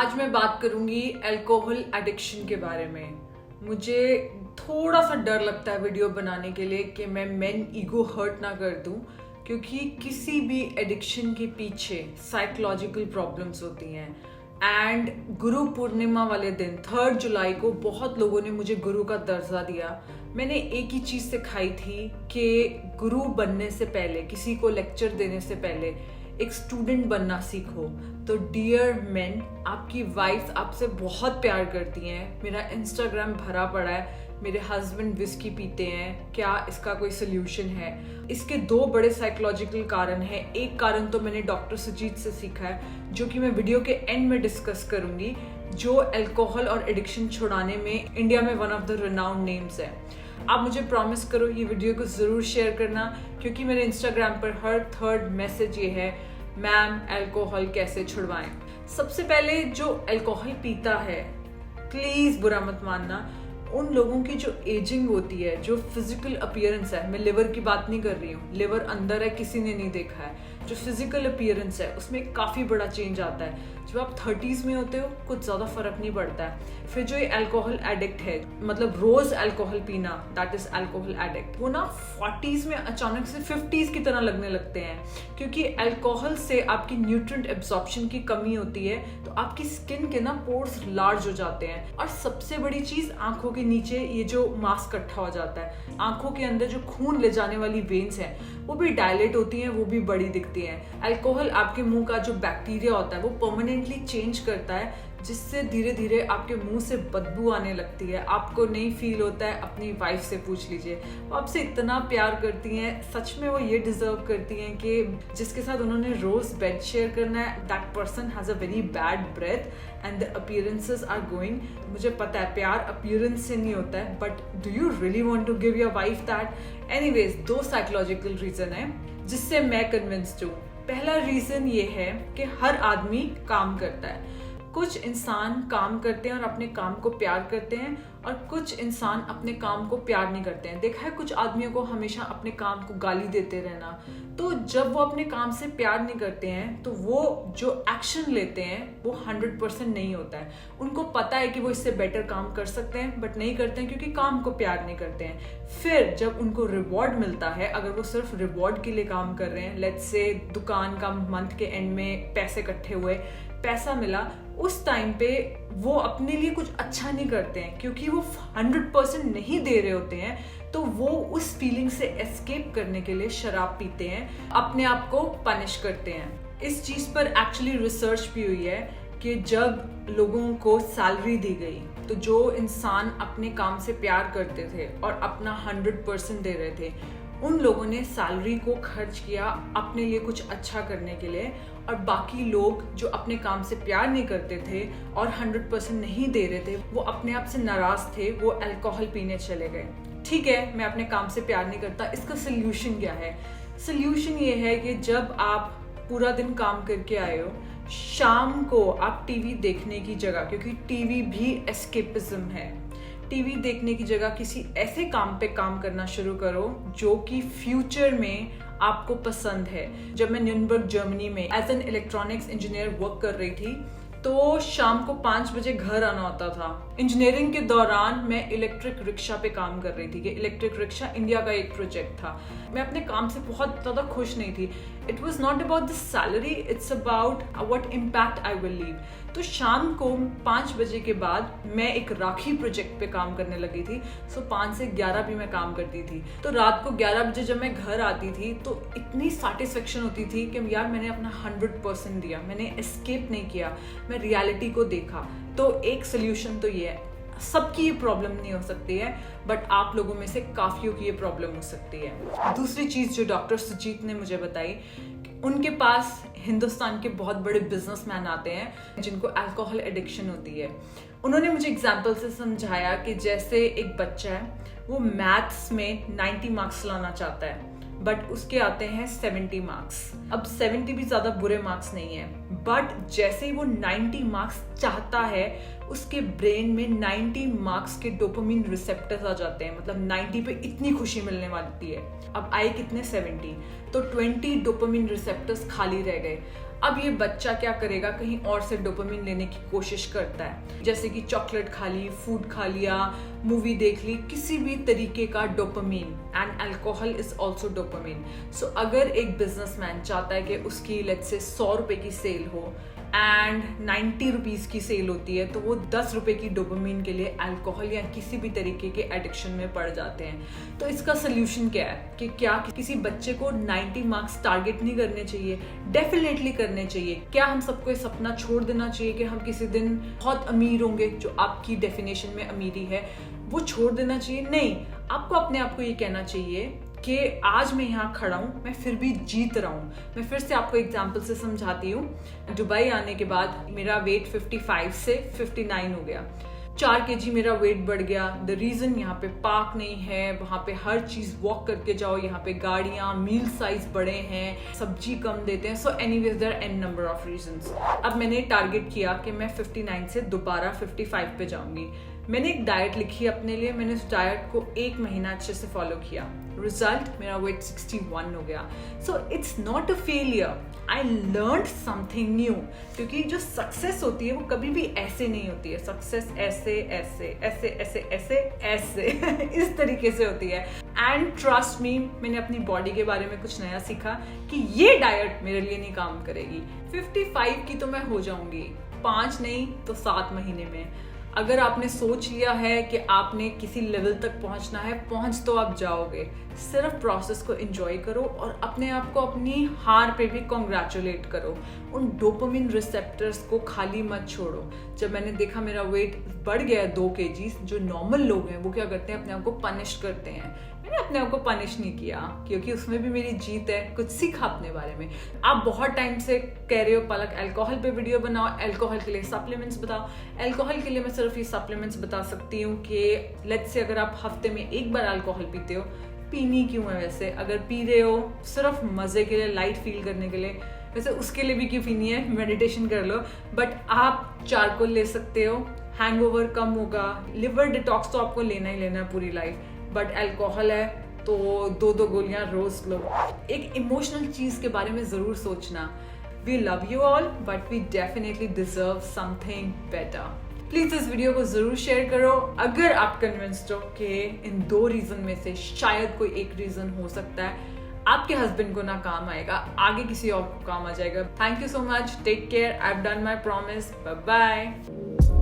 आज मैं बात करूंगी अल्कोहल एडिक्शन के बारे में। मुझे थोड़ा सा डर लगता है वीडियो बनाने के लिए कि मैं मेन ईगो हर्ट ना कर दूं, क्योंकि किसी भी एडिक्शन के पीछे साइकोलॉजिकल प्रॉब्लम्स होती हैं। एंड गुरु पूर्णिमा वाले दिन 3 जुलाई को बहुत लोगों ने मुझे गुरु का दर्जा दिया। मैंने एक ही चीज़ सिखाई थी कि गुरु बनने से पहले, किसी को लेक्चर देने से पहले एक स्टूडेंट बनना सीखो। तो डियर मेन, आपकी वाइफ्स आपसे बहुत प्यार करती हैं। मेरा इंस्टाग्राम भरा पड़ा है, मेरे हस्बैंड विस्की पीते हैं, क्या इसका कोई सोल्यूशन है? इसके 2 बड़े साइकोलॉजिकल कारण हैं। एक कारण तो मैंने डॉक्टर सुजीत से सीखा है, जो कि मैं वीडियो के एंड में डिस्कस करूंगी, जो अल्कोहल और एडिक्शन छुड़ाने में इंडिया में one of the renowned names है। आप मुझे प्रॉमिस करो ये वीडियो को ज़रूर शेयर करना, क्योंकि मेरे इंस्टाग्राम पर हर 3rd मैसेज ये है, मैम अल्कोहल कैसे छुड़वाएं। सबसे पहले जो अल्कोहल पीता है, प्लीज़ बुरा मत मानना, उन लोगों की जो एजिंग होती है, जो फिजिकल अपीयरेंस है, मैं लिवर की बात नहीं कर रही हूँ, लिवर अंदर है, किसी ने नहीं देखा है, जो फिजिकल अपीयरेंस है उसमें काफ़ी बड़ा चेंज आता है। जब आप 30s में होते हो कुछ ज़्यादा फर्क नहीं पड़ता है। फिर जो ये अल्कोहल एडिक्ट है, मतलब रोज़ अल्कोहल पीना, दैट इज अल्कोहल एडिक्ट, वो ना 40s में अचानक से 50s की तरह लगने लगते हैं, क्योंकि अल्कोहल से आपकी न्यूट्रिएंट एब्जॉर्प्शन की कमी होती है, तो आपकी स्किन के ना पोर्स लार्ज हो जाते हैं। और सबसे बड़ी चीज़, आंखों के नीचे ये जो मांस इकट्ठा हो जाता है, आंखों के अंदर जो खून ले जाने वाली वेन्स हैं वो भी डायलेट होती हैं, वो भी बड़ी दिखती हैं। अल्कोहल आपके मुंह का जो बैक्टीरिया होता है वो परमानेंटली चेंज करता है, जिससे धीरे धीरे आपके मुंह से बदबू आने लगती है। आपको नहीं फील होता है, अपनी वाइफ से पूछ लीजिए, वो आपसे इतना प्यार करती हैं, सच में वो ये डिजर्व करती हैं कि जिसके साथ उन्होंने रोज बेड शेयर करना है, that person has a very bad breath and the appearances are going. मुझे पता है प्यार अपीयरेंस से नहीं होता है, but do you really want to give your wife that? Anyways, 2 psychological reason है जिससे मैं कन्विंस्ड हूँ। पहला रीजन ये है कि हर आदमी काम करता है। कुछ इंसान काम करते हैं और अपने काम को प्यार करते हैं, और कुछ इंसान अपने काम को प्यार नहीं करते हैं। देखा है कुछ आदमियों को हमेशा अपने काम को गाली देते रहना। तो जब वो अपने काम से प्यार नहीं करते हैं तो वो जो एक्शन लेते हैं वो 100% नहीं होता है। उनको पता है कि वो इससे बेटर काम कर सकते हैं, बट नहीं करते हैं क्योंकि काम को प्यार नहीं करते हैं। फिर जब उनको रिवॉर्ड मिलता है, अगर वो सिर्फ रिवॉर्ड के लिए काम कर रहे हैं, लेट्स से दुकान का मंथ के एंड में पैसे इकट्ठे हुए, पैसा मिला, उस टाइम पे वो अपने लिए कुछ अच्छा नहीं करते हैं, क्योंकि वो 100% नहीं दे रहे होते हैं। तो वो उस फीलिंग से एस्केप करने के लिए शराब पीते हैं, अपने आप को पनिश करते हैं। इस चीज़ पर एक्चुअली रिसर्च भी हुई है कि जब लोगों को सैलरी दी गई, तो जो इंसान अपने काम से प्यार करते थे और अपना 100% दे रहे थे, उन लोगों ने सैलरी को खर्च किया अपने लिए कुछ अच्छा करने के लिए, और बाकी लोग जो अपने काम से प्यार नहीं करते थे और 100% नहीं दे रहे थे, वो अपने आप से नाराज थे, वो अल्कोहल पीने चले गए। ठीक है, मैं अपने काम से प्यार नहीं करता, इसका सोल्यूशन क्या है? सोल्यूशन ये है कि जब आप पूरा दिन काम करके आए हो, शाम को आप टीवी देखने की जगह, क्योंकि टीवी भी एस्केपिज्म है, टीवी देखने की जगह किसी ऐसे काम पे काम करना शुरू करो जो कि फ्यूचर में आपको पसंद है। जब मैं न्यूनबर्ग जर्मनी में as an electronics engineer work कर रही थी, तो शाम को 5 बजे घर आना होता था। इंजीनियरिंग के दौरान मैं इलेक्ट्रिक रिक्शा पे काम कर रही थी, कि इलेक्ट्रिक रिक्शा इंडिया का एक प्रोजेक्ट था। मैं अपने काम से बहुत ज़्यादा खुश नहीं थी। It was not about the salary, it's about what impact I will leave. तो शाम को 5 बजे के बाद मैं एक राखी प्रोजेक्ट पे काम करने लगी थी, सो 5 से 11 भी मैं काम करती थी। तो रात को 11 बजे जब मैं घर आती थी तो इतनी सेटिस्फेक्शन होती थी कि यार मैंने अपना 100% दिया, मैंने एस्केप नहीं किया, मैं रियलिटी को देखा। तो एक सोल्यूशन तो ये है, सबकी ये प्रॉब्लम नहीं हो सकती है, बट आप लोगों में से काफियों की ये प्रॉब्लम हो सकती है। दूसरी चीज जो डॉक्टर सुजीत ने मुझे बताई, उनके पास हिंदुस्तान के बहुत बड़े बिजनेसमैन आते हैं जिनको अल्कोहल एडिक्शन होती है। उन्होंने मुझे एग्जाम्पल से समझाया कि जैसे एक बच्चा है, वो मैथ्स में 90 मार्क्स लाना चाहता है, बट उसके आते हैं 70 मार्क्स। अब 70 भी ज्यादा बुरे मार्क्स नहीं है, बट जैसे ही वो 90 मार्क्स चाहता है, उसके ब्रेन में 90 मार्क्स के डोपामिन रिसेप्टर्स आ जाते हैं, मतलब 90 पे इतनी खुशी मिलने वाली है। अब आए कितने 70, तो 20 डोपामिन रिसेप्टर्स खाली रह गए। अब ये बच्चा क्या करेगा, कहीं और से डोपामिन लेने की कोशिश करता है, जैसे कि चॉकलेट खा ली, फूड खा लिया, मूवी देख ली, किसी भी तरीके का dopamine. And alcohol is also dopamine. So अगर एक बिजनेसमैन चाहता है कि उसकी लेट्स से 100 रुपए की सेल हो एंड 90 रुपीज़ की सेल होती है, तो वो 10 रुपए की डोपामिन के लिए अल्कोहल या किसी भी तरीके के एडिक्शन में पड़ जाते हैं। तो इसका सोल्यूशन क्या है कि क्या किसी बच्चे को 90 मार्क्स टारगेट नहीं करने चाहिए? डेफिनेटली करने चाहिए। क्या हम सबको ये सपना छोड़ देना चाहिए कि हम किसी दिन बहुत अमीर होंगे, जो आपकी डेफिनेशन में अमीरी है वो छोड़ देना चाहिए? नहीं, आपको अपने आप को ये कहना चाहिए कि आज मैं यहाँ खड़ा हूँ, मैं फिर भी जीत रहा हूँ। मैं फिर से आपको एग्जाम्पल से समझाती हूँ। दुबई आने के बाद मेरा वेट 55 से 59 हो गया, 4 kg मेरा वेट बढ़ गया। द रीजन, यहाँ पे पार्क नहीं है, वहाँ पे हर चीज वॉक करके जाओ, यहाँ पे गाड़ियाँ, मील साइज बड़े हैं, सब्जी कम देते हैं। So anyways there are a number of reasons. अब मैंने टारगेट किया कि मैं 59 से दोबारा 55 पे जाऊंगी। मैंने एक डाइट लिखी अपने लिए, मैंने उस डाइट को 1 महीना अच्छे से फॉलो किया। रिजल्ट, मेरा वेट 61 हो गया। So it's not a failure, I learn something new. क्योंकि जो सक्सेस होती है वो कभी भी ऐसे नहीं होती है। सक्सेस ऐसे ऐसे ऐसे ऐसे ऐसे ऐसे इस तरीके से होती है। एंड ट्रस्ट मी, मैंने अपनी बॉडी के बारे में कुछ नया सीखा कि ये डाइट मेरे लिए नहीं काम करेगी। 55 की तो मैं हो जाऊंगी, 5 नहीं तो 7 महीने में। अगर आपने सोच लिया है कि आपने किसी लेवल तक पहुंचना है, पहुंच तो आप जाओगे। सिर्फ प्रोसेस को एंजॉय करो और अपने आप को अपनी हार पे भी कॉन्ग्रेचुलेट करो। उन डोपामिन रिसेप्टर्स को खाली मत छोड़ो। जब मैंने देखा मेरा वेट बढ़ गया 2 kg, जो नॉर्मल लोग हैं वो क्या करते हैं, अपने आप को पनिश करते हैं। मैंने अपने आप को पनिश नहीं किया, क्योंकि उसमें भी मेरी जीत है। कुछ सीखा अपने बारे में। आप बहुत टाइम से कह रहे हो पलक अल्कोहल पे वीडियो बनाओ, अल्कोहल के लिए सप्लीमेंट्स बताओ। अल्कोहल के लिए मैं सिर्फ ये सप्लीमेंट्स बता सकती हूँ कि लेट्स से अगर आप हफ्ते में 1 बार अल्कोहल पीते हो, पीनी क्यों है वैसे? अगर पी रहे हो सिर्फ मजे के लिए, लाइट फील करने के लिए, वैसे उसके लिए भी क्यों पीनी है, मेडिटेशन कर लो। बट आप चारकोल ले सकते हो, हैंगओवर कम होगा। लिवर डिटॉक्स तो आपको लेना ही लेना है पूरी लाइफ, बट अल्कोहल है तो 2-2 गोलियां रोज लो। एक इमोशनल चीज के बारे में जरूर सोचना। We love you all but we definitely deserve something better. Please इस वीडियो को जरूर शेयर करो अगर आप कन्विंस्ड हो कि इन 2 रीजन में से शायद कोई एक रीजन हो सकता है आपके हस्बैंड को ना काम आएगा, आगे किसी और को काम आ जाएगा। Thank you so much, take care, I have done my promise, bye bye.